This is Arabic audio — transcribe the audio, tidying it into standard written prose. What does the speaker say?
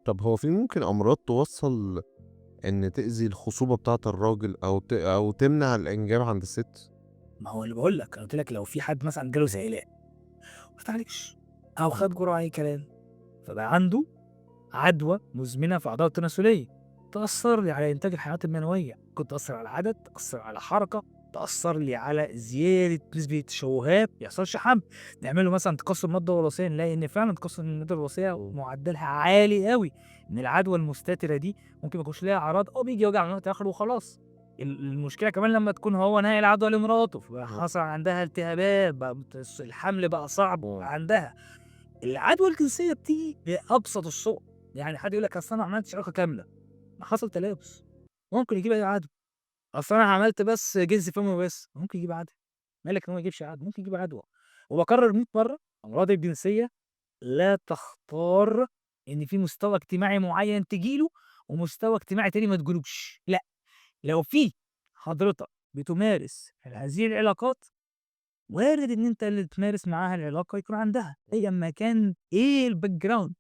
طب هو في ممكن أمراض توصّل إن تأذي الخصوبة بتاعة الراجل أو تمنع الإنجاب عند الست؟ ما هو اللي باقول لك، أنا قُلت لك لو في حد مثلًا جاله سيلان ما اتعالجش أو خد جرعة أي كلام، فبقى عنده عدوى مزمنة في الأعضاء التناسلية، تأثّر لي على إنتاج الحيوانات المنوية، ممكن تأثّر على العدد، تأثّر على الحركة، تأثّر لي على زيادة نسبة التشوّهات، ما يحصلش حمل، نعمل له مثلًا تكسُّر المادة الوراثية، نلاقي إن فعلًا تكسُّر المادة الوراثية معدلها عالي أوي، إن العدوى المستترة دي ممكن ما يكونش ليها أعراض، بييجي وجع من وقت لآخر وخلاص. المشكلة كمان لمّا تكون هو ناقل العدوى لمراته، إمم، فحصل عندها التهابات، بقى الحمل بقى صعب إمم. عندها. العدوى الجنسية بتيجي بأبسط الصور، يعني حد يقول لك أصل أنا ما عملتش علاقة كاملة، ما حصل تلامس، ممكن يجيب أي عدوى، أصل أنا عملت بس جنس فيموري بس، ممكن يجيب عدوى، مالك إن هو ما يجيبش عدوى، ممكن يجيب عدوى، وباكرر 100 مرة الأمراض الجنسية لا تختار إن في مستوى اجتماعي معين تيجي له ومستوى اجتماعي تاني ما تجيلوش، لأ، لو في حضرتك بتمارس هذه العلاقات وارد إن أنت اللي تمارس معاها العلاقة يكون عندها، أيًا ما كان إيه الbackground.